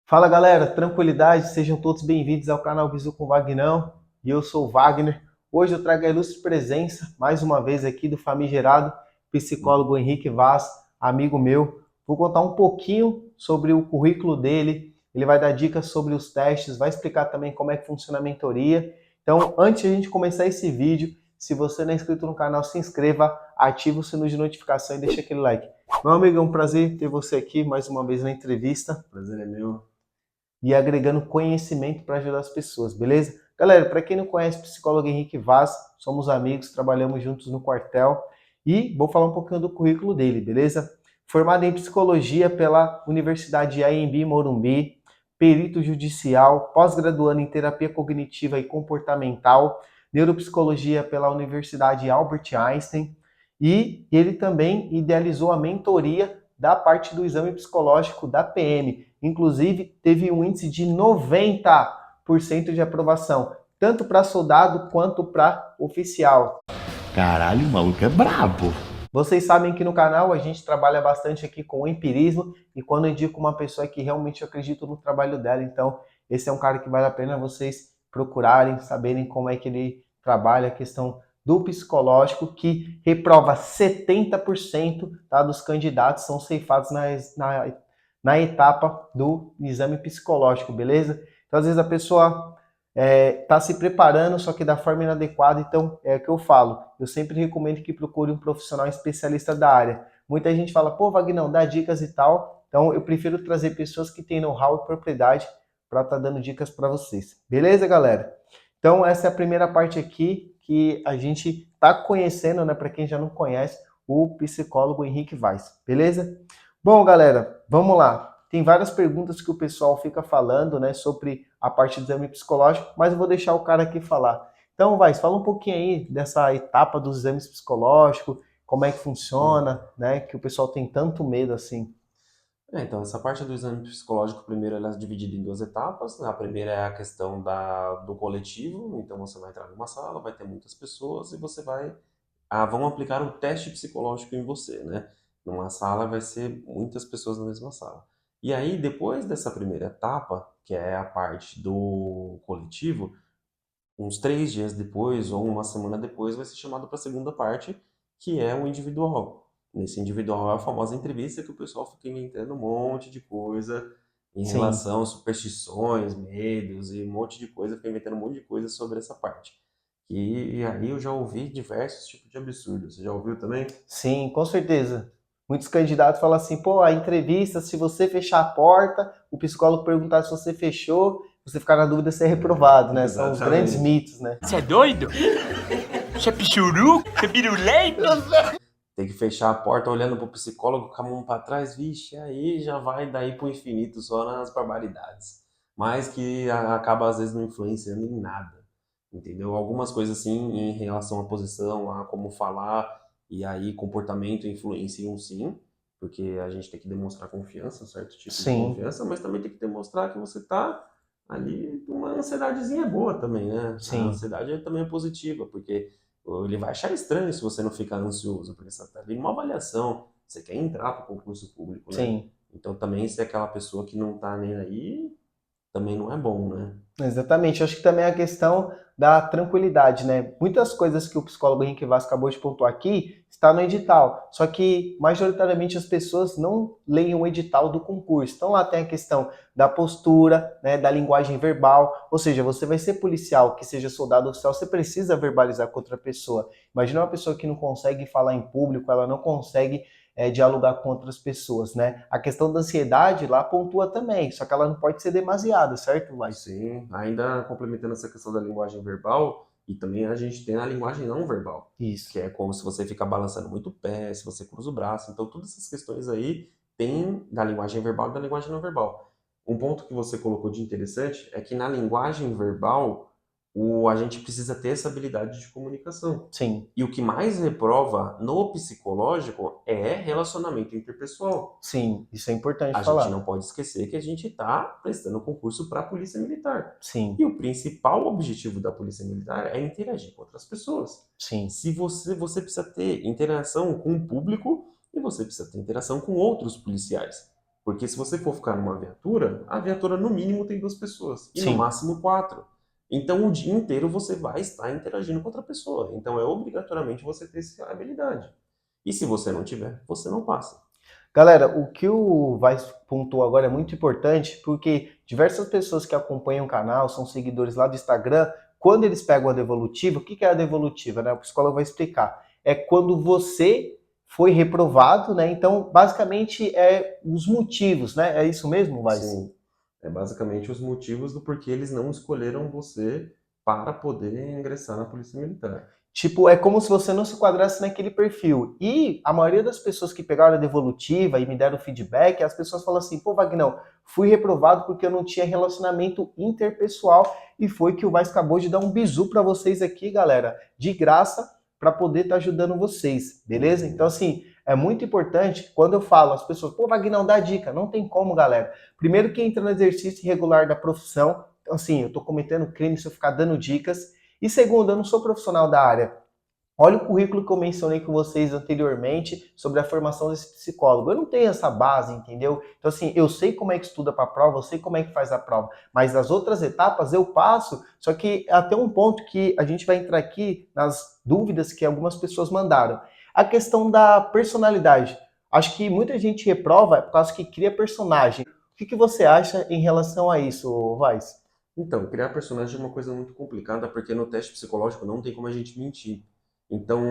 Fala galera, tranquilidade, sejam todos bem-vindos ao canal Bizu com Vagnão, e eu sou o Wagner. Hoje eu trago a ilustre presença, mais uma vez aqui do famigerado psicólogo Henrique Vaz, amigo meu. Vou contar um pouquinho sobre o currículo dele, ele vai dar dicas sobre os testes, vai explicar também como é que funciona a mentoria. Então, antes de a gente começar esse vídeo, se você não é inscrito no canal, se inscreva, ative o sino de notificação e deixa aquele like. Meu amigo, é um prazer ter você aqui mais uma vez na entrevista. Prazer é meu. E agregando conhecimento para ajudar as pessoas, beleza? Galera, para quem não conhece o psicólogo Henrique Vaz, somos amigos, trabalhamos juntos no quartel e vou falar um pouquinho do currículo dele, beleza? Formado em psicologia pela Universidade Anhembi Morumbi, perito judicial, pós-graduando em terapia cognitiva e comportamental, neuropsicologia pela Universidade Albert Einstein, e ele também idealizou a mentoria da parte do exame psicológico da PM. Inclusive, teve um índice de 90% de aprovação, tanto para soldado quanto para oficial. Caralho, o maluco é brabo. Vocês sabem que no canal a gente trabalha bastante aqui com o empirismo e quando eu indico uma pessoa que realmente eu acredito no trabalho dela, então esse é um cara que vale a pena vocês procurarem, saberem como é que ele trabalha a questão do psicológico, que reprova 70%, tá, dos candidatos são ceifados na etapa do exame psicológico, beleza? Então às vezes a pessoa está se preparando, só que da forma inadequada, então é o que eu falo. Eu sempre recomendo que procure um profissional especialista da área. Muita gente fala, pô, Vagnão, dá dicas e tal. Então eu prefiro trazer pessoas que têm know-how e propriedade para estar dando dicas para vocês. Beleza, galera? Então essa é a primeira parte aqui que a gente está conhecendo, né? Para quem já não conhece, o psicólogo Henrique Vaz. Beleza? Bom, galera, vamos lá. Tem várias perguntas que o pessoal fica falando, né, sobre a parte do exame psicológico, mas eu vou deixar o cara aqui falar. Então, Vaz, fala um pouquinho aí dessa etapa dos exames psicológicos, como é que funciona, né, que o pessoal tem tanto medo assim. Então, essa parte do exame psicológico, primeiro, ela é dividida em duas etapas. A primeira é a questão do coletivo. Então, você vai entrar numa sala, vai ter muitas pessoas e você vai... vão aplicar um teste psicológico em você, né? Numa sala vai ser muitas pessoas na mesma sala. E aí, depois dessa primeira etapa, que é a parte do coletivo, uns 3 dias depois ou uma semana depois vai ser chamado para a segunda parte, que é o individual. Nesse individual é a famosa entrevista que o pessoal fica inventando um monte de coisa em Sim. relação a superstições, medos e um monte de coisa, fica inventando um monte de coisa sobre essa parte. E aí eu já ouvi diversos tipos de absurdos. Você já ouviu também? Sim, com certeza. Muitos candidatos falam assim, pô, a entrevista, se você fechar a porta, o psicólogo perguntar se você fechou, você ficar na dúvida se é reprovado, né? São os grandes Exatamente. mitos, né? Você é doido? Você é pichuru? Você é pirulei? Tem que fechar a porta olhando pro psicólogo com a mão para trás, vixe, aí já vai daí pro infinito só nas barbaridades. Mas que acaba às vezes não influenciando em nada, entendeu? Algumas coisas assim em relação à posição, a como falar, e aí comportamento influenciam sim, porque a gente tem que demonstrar confiança, um certo tipo de Sim, confiança, mas também tem que demonstrar que você tá ali uma ansiedadezinha boa também, né? A sim, ansiedade também é positiva, porque ele vai achar estranho se você não ficar ansioso, porque você está ali numa avaliação, você quer entrar para o concurso público, né? sim. Então também se é aquela pessoa que não está nem aí, também não é bom, né? Exatamente. Eu acho que também é a questão da tranquilidade, né? Muitas coisas que o psicólogo Henrique Vaz acabou de pontuar aqui está no edital, só que majoritariamente as pessoas não leem o edital do concurso. Então lá tem a questão da postura, né, da linguagem verbal, ou seja, você vai ser policial, que seja soldado oficial, você precisa verbalizar com outra pessoa. Imagina uma pessoa que não consegue falar em público, ela não consegue dialogar com outras pessoas, né? A questão da ansiedade lá pontua também, só que ela não pode ser demasiada, certo, Vai? Sim, ainda complementando essa questão da linguagem verbal, e também a gente tem a linguagem não verbal, Isso. que é como se você fica balançando muito o pé, se você cruza o braço. Então todas essas questões aí tem da linguagem verbal e da linguagem não verbal. Um ponto que você colocou de interessante é que na linguagem verbal a gente precisa ter essa habilidade de comunicação. Sim, E o que mais reprova no psicológico é relacionamento interpessoal. sim, isso é importante A gente falar. não pode esquecer que a gente está prestando concurso para a Polícia Militar. Sim, E o principal objetivo da Polícia Militar é interagir com outras pessoas. sim, Se você precisa ter interação com o público e você precisa ter interação com outros policiais. Porque se você for ficar numa viatura, a viatura no mínimo tem 2 pessoas, e no Sim. máximo 4. Então o dia inteiro você vai estar interagindo com outra pessoa. Então é obrigatoriamente você ter essa habilidade. E se você não tiver, você não passa. Galera, o que o Vaz pontuou agora é muito importante porque diversas pessoas que acompanham o canal, são seguidores lá do Instagram, quando eles pegam a devolutiva, o que é a devolutiva, né? O psicólogo vai explicar. É quando você foi reprovado, né? Então, basicamente, é os motivos, né? É isso mesmo, Vaz? Sim, é basicamente os motivos do porquê eles não escolheram você para poder ingressar na Polícia Militar. Tipo, é como se você não se enquadrasse naquele perfil. E a maioria das pessoas que pegaram a devolutiva e me deram feedback, as pessoas falam assim, pô, Vagnão, fui reprovado porque eu não tinha relacionamento interpessoal e foi que o Vaz acabou de dar um bizu para vocês aqui, galera, de graça, para poder estar ajudando vocês, beleza? Então, assim, é muito importante, quando eu falo, as pessoas, pô, Vagnão, dá dica. Não tem como, galera. Primeiro que entra no exercício regular da profissão, então, assim, eu tô cometendo crime se eu ficar dando dicas. E segundo, eu não sou profissional da área. Olha o currículo que eu mencionei com vocês anteriormente sobre a formação desse psicólogo. Eu não tenho essa base, entendeu? Então, assim, eu sei como é que estuda para a prova, eu sei como é que faz a prova, mas as outras etapas eu passo, só que até um ponto que a gente vai entrar aqui nas dúvidas que algumas pessoas mandaram. A questão da personalidade. Acho que muita gente reprova por causa que cria personagem. O que você acha em relação a isso, Vaz? Então, criar personagem é uma coisa muito complicada, porque no teste psicológico não tem como a gente mentir. Então,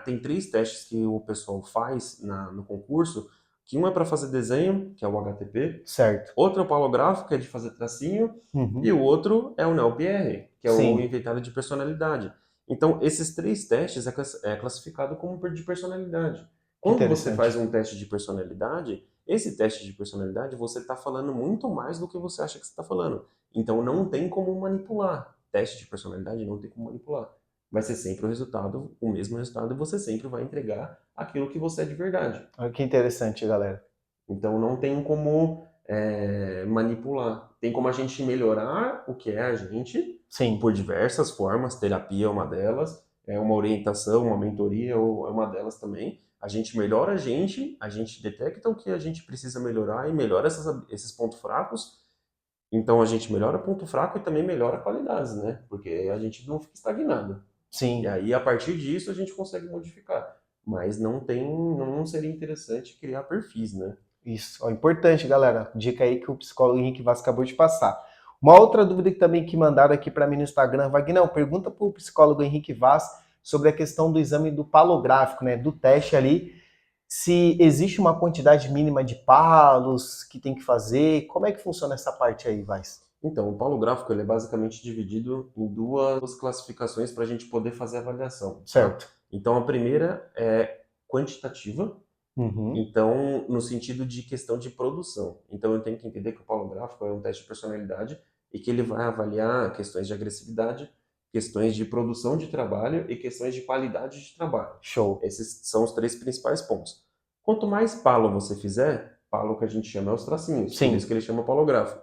tem 3 testes que o pessoal faz no concurso, que um é para fazer desenho, que é o HTP, Certo. outro é o palográfico, que é de fazer tracinho, e Uhum. o outro é o NEL-PR, que é o Sim, inventário de personalidade. Então, esses 3 testes é classificado como de personalidade. que Quando você faz interessante. um teste de personalidade, esse teste de personalidade, você está falando muito mais do que você acha que você está falando. Então, não tem como manipular. Teste de personalidade não tem como manipular. Vai ser sempre o resultado, o mesmo resultado, e você sempre vai entregar aquilo que você é de verdade. Olha que interessante, galera. Então, não tem como manipular. Tem como a gente melhorar o que é a gente Sim, por diversas formas. Terapia é uma delas, é uma orientação, uma mentoria é uma delas também. A gente melhora a gente detecta o que a gente precisa melhorar e melhora esses pontos fracos. Então a gente melhora ponto fraco e também melhora qualidades, né? Porque a gente não fica estagnado. E sim. aí, a partir disso, a gente consegue modificar. Mas não seria interessante criar perfis, né? Isso. Ó, importante, galera. Dica aí que o psicólogo Henrique Vaz acabou de passar. Uma outra dúvida que também que mandaram aqui para mim no Instagram, Vagnão, pergunta para o psicólogo Henrique Vaz sobre a questão do exame do palográfico, né? Do teste ali. Se existe uma quantidade mínima de palos que tem que fazer. Como é que funciona essa parte aí, Vaz? Então, o polo gráfico ele é basicamente dividido em 2 classificações para a gente poder fazer a avaliação, tá? Certo. Então, a primeira é quantitativa, Uhum. então, no sentido de questão de produção. Então, eu tenho que entender que o polo gráfico é um teste de personalidade e que ele vai avaliar questões de agressividade, questões de produção de trabalho e questões de qualidade de trabalho. Show. Esses são os 3 principais pontos. Quanto mais palo você fizer, palo que a gente chama é os tracinhos, por isso Sim, que ele chama polo gráfico.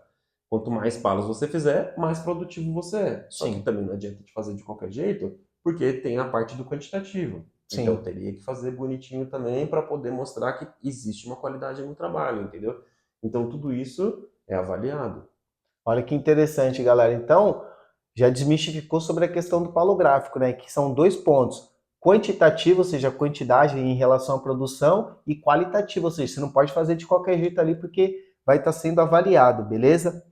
Quanto mais palos você fizer, mais produtivo você é. Só que sim, também não adianta de fazer de qualquer jeito, porque tem a parte do quantitativo. Então sim. teria que fazer bonitinho também para poder mostrar que existe uma qualidade no trabalho, entendeu? Então tudo isso é avaliado. Olha que interessante, galera. Então, já desmistificou sobre a questão do palográfico, né? Que são 2 pontos. Quantitativo, ou seja, a quantidade em relação à produção, e qualitativo, ou seja, você não pode fazer de qualquer jeito ali porque vai estar sendo avaliado, beleza?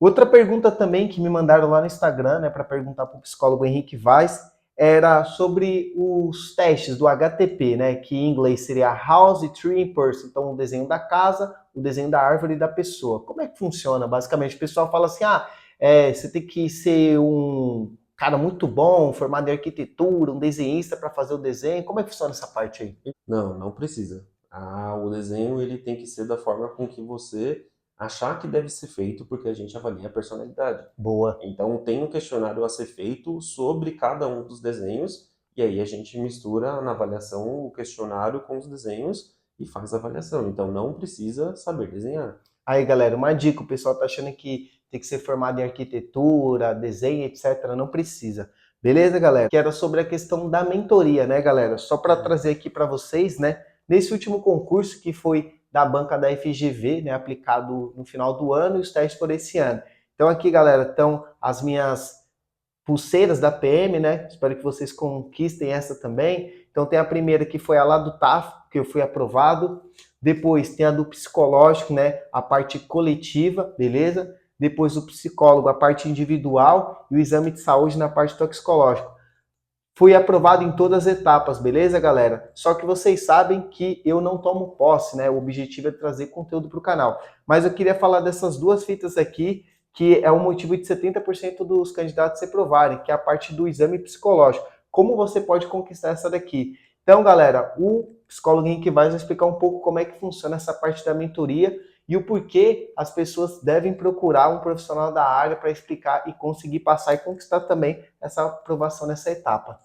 Outra pergunta também que me mandaram lá no Instagram, né, para perguntar para o psicólogo Henrique Vaz, era sobre os testes do HTP, né, que em inglês seria House, Tree and Person. Então, o desenho da casa, o desenho da árvore e da pessoa. Como é que funciona? Basicamente, o pessoal fala assim, você tem que ser um cara muito bom, formado em arquitetura, um desenhista para fazer o desenho. Como é que funciona essa parte aí? Não, não precisa. O desenho ele tem que ser da forma com que você achar que deve ser feito, porque a gente avalia a personalidade. Boa. Então tem um questionário a ser feito sobre cada um dos desenhos, e aí a gente mistura na avaliação o questionário com os desenhos e faz a avaliação. Então não precisa saber desenhar. Aí, galera, uma dica, o pessoal tá achando que tem que ser formado em arquitetura, desenho, etc. Não precisa. Beleza, galera? Que era sobre a questão da mentoria, né, galera? Só para trazer aqui para vocês, né? Nesse último concurso que foi da banca da FGV, né, aplicado no final do ano e os testes por esse ano. Então aqui, galera, estão as minhas pulseiras da PM, né? Espero que vocês conquistem essa também. Então tem a primeira que foi a lá do TAF, que eu fui aprovado. Depois tem a do psicológico, né? A parte coletiva, beleza? Depois o psicólogo, a parte individual e o exame de saúde na parte toxicológica. Fui aprovado em todas as etapas, beleza, galera? Só que vocês sabem que eu não tomo posse, né? O objetivo é trazer conteúdo para o canal. Mas eu queria falar dessas duas fitas aqui, que é o motivo de 70% dos candidatos se provarem, que é a parte do exame psicológico. Como você pode conquistar essa daqui? Então, galera, o psicólogo Henrique Vaz vai explicar um pouco como é que funciona essa parte da mentoria e o porquê as pessoas devem procurar um profissional da área para explicar e conseguir passar e conquistar também essa aprovação nessa etapa.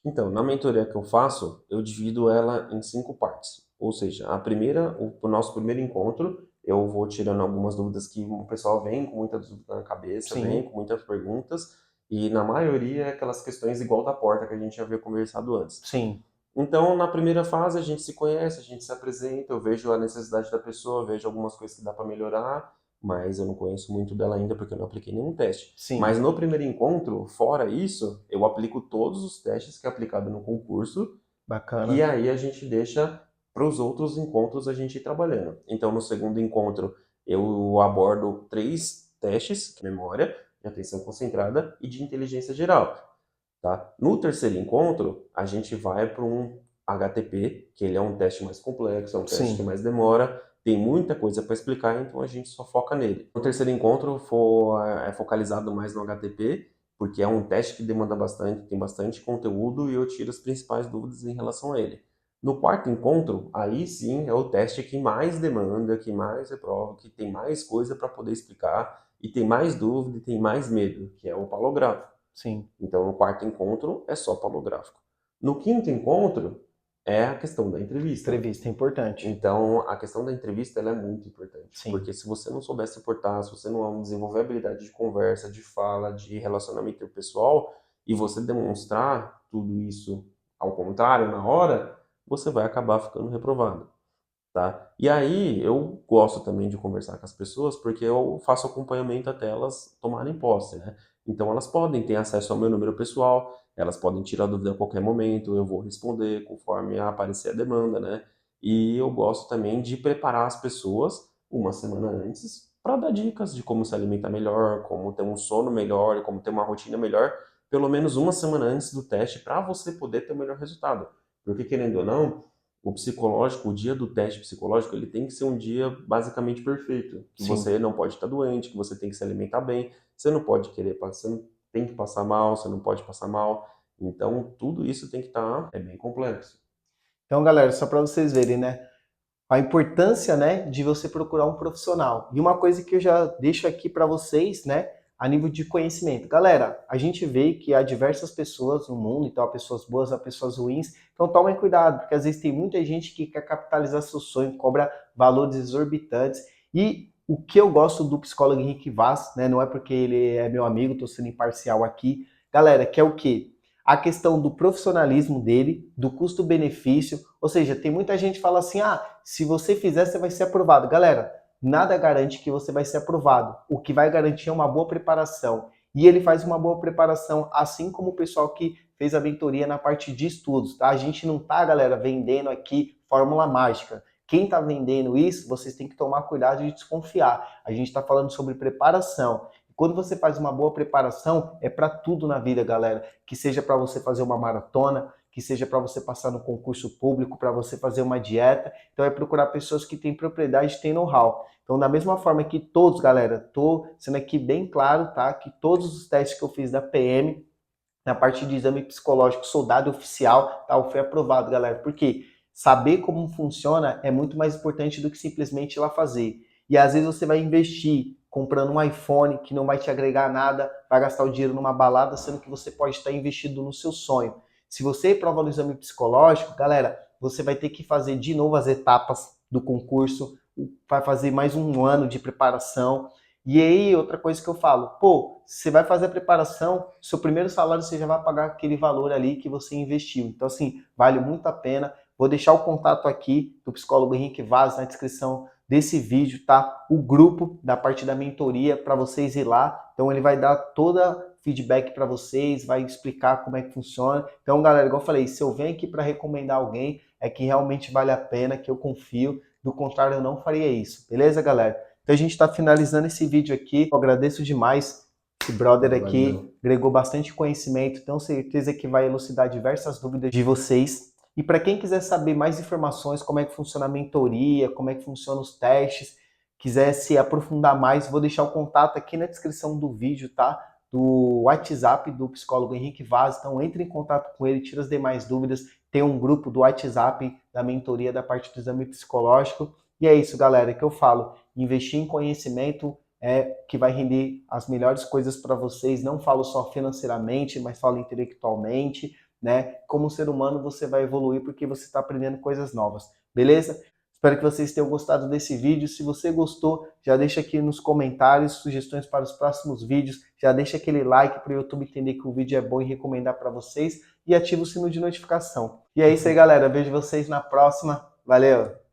Então, na mentoria que eu faço, eu divido ela em 5 partes. Ou seja, a primeira, o nosso primeiro encontro, eu vou tirando algumas dúvidas que o pessoal vem com muita dúvida na cabeça, Sim. vem com muitas perguntas, e na maioria é aquelas questões igual da porta que a gente já havia conversado antes. Sim. Então, na primeira fase, a gente se conhece, a gente se apresenta, eu vejo a necessidade da pessoa, vejo algumas coisas que dá para melhorar, mas eu não conheço muito dela ainda porque eu não apliquei nenhum teste. Sim. Mas no primeiro encontro, fora isso, eu aplico todos os testes que é aplicado no concurso, Bacana. e aí a gente deixa para os outros encontros a gente ir trabalhando. Então, no segundo encontro, eu abordo 3 testes, memória, de atenção concentrada e de inteligência geral. Tá? No terceiro encontro, a gente vai para um HTP, que ele é um teste mais complexo, é um teste Sim. que mais demora, tem muita coisa para explicar, então a gente só foca nele. No terceiro encontro é focalizado mais no HTP, porque é um teste que demanda bastante, tem bastante conteúdo e eu tiro as principais dúvidas em relação a ele. No quarto encontro, aí sim é o teste que mais demanda, que mais reprova, que tem mais coisa para poder explicar e tem mais dúvida e tem mais medo, que é o palográfico. Sim. Então, no quarto encontro é só palográfico. No quinto encontro é a questão da entrevista. Entrevista é importante. Então, a questão da entrevista ela é muito importante. Sim. Porque se você não souber se portar, se você não desenvolver habilidade de conversa, de fala, de relacionamento interpessoal, e você demonstrar tudo isso ao contrário na hora, você vai acabar ficando reprovado. Tá? E aí eu gosto também de conversar com as pessoas porque eu faço acompanhamento até elas tomarem posse, né? Então elas podem ter acesso ao meu número pessoal, elas podem tirar dúvida a qualquer momento, eu vou responder conforme aparecer a demanda, né? E eu gosto também de preparar as pessoas uma semana antes para dar dicas de como se alimentar melhor, como ter um sono melhor, como ter uma rotina melhor, pelo menos uma semana antes do teste para você poder ter o melhor resultado. Porque querendo ou não, o psicológico, o dia do teste psicológico, ele tem que ser um dia basicamente perfeito. Que Sim. você não pode estar doente, que você tem que se alimentar bem, você não pode você não tem que passar mal, você não pode passar mal. Então, tudo isso tem que estar, é bem complexo. Então, galera, só para vocês verem, né? A importância, né, de você procurar um profissional. E uma coisa que eu já deixo aqui para vocês, né, a nível de conhecimento. Galera, a gente vê que há diversas pessoas no mundo, então há pessoas boas, há pessoas ruins. Então tomem cuidado, porque às vezes tem muita gente que quer capitalizar seu sonho, cobra valores exorbitantes. E o que eu gosto do psicólogo Henrique Vaz, né, não é porque ele é meu amigo, estou sendo imparcial aqui, galera, que é o quê? A questão do profissionalismo dele, do custo-benefício, ou seja, tem muita gente que fala assim, se você fizer, você vai ser aprovado. Galera, nada garante que você vai ser aprovado. O que vai garantir é uma boa preparação. E ele faz uma boa preparação, assim como o pessoal que fez a mentoria na parte de estudos, tá? A gente não tá, galera, vendendo aqui fórmula mágica. Quem tá vendendo isso, vocês têm que tomar cuidado e desconfiar. A gente tá falando sobre preparação. Quando você faz uma boa preparação, é para tudo na vida, galera. Que seja para você fazer uma maratona, que seja para você passar no concurso público, para você fazer uma dieta. Então é procurar pessoas que têm propriedade, têm know-how. Então da mesma forma que todos, galera, tô sendo aqui bem claro, tá? Que todos os testes que eu fiz da PM, na parte de exame psicológico, soldado oficial, tá? Eu fui aprovado, galera. Porque saber como funciona é muito mais importante do que simplesmente ir lá fazer. E às vezes você vai investir comprando um iPhone que não vai te agregar nada, vai gastar o dinheiro numa balada, sendo que você pode estar investido no seu sonho. Se você prova no exame psicológico, galera, você vai ter que fazer de novo as etapas do concurso, vai fazer mais um ano de preparação. E aí, outra coisa que eu falo, pô, você vai fazer a preparação, seu primeiro salário você já vai pagar aquele valor ali que você investiu. Então, assim, vale muito a pena. Vou deixar o contato aqui do psicólogo Henrique Vaz na descrição desse vídeo, tá? O grupo da parte da mentoria para vocês ir lá. Então, ele vai dar toda feedback para vocês, vai explicar como é que funciona. Então, galera, igual eu falei, se eu venho aqui para recomendar alguém, é que realmente vale a pena, que eu confio. Do contrário, eu não faria isso. Beleza, galera? Então a gente está finalizando esse vídeo aqui. Eu agradeço demais. Esse brother aqui agregou bastante conhecimento. Tenho certeza que vai elucidar diversas dúvidas de vocês. E para quem quiser saber mais informações, como é que funciona a mentoria, como é que funcionam os testes, quiser se aprofundar mais, vou deixar o contato aqui na descrição do vídeo, tá? Do WhatsApp do psicólogo Henrique Vaz. Então entre em contato com ele, tira as demais dúvidas. Tem um grupo do WhatsApp da mentoria da parte do exame psicológico. E é isso, galera, que eu falo. Investir em conhecimento é que vai render as melhores coisas para vocês. Não falo só financeiramente, mas falo intelectualmente, né? Como ser humano você vai evoluir porque você está aprendendo coisas novas, beleza? Espero que vocês tenham gostado desse vídeo. Se você gostou, já deixa aqui nos comentários sugestões para os próximos vídeos. Já deixa aquele like para o YouTube entender que o vídeo é bom e recomendar para vocês. E ativa o sino de notificação. E é isso aí, galera. Vejo vocês na próxima. Valeu!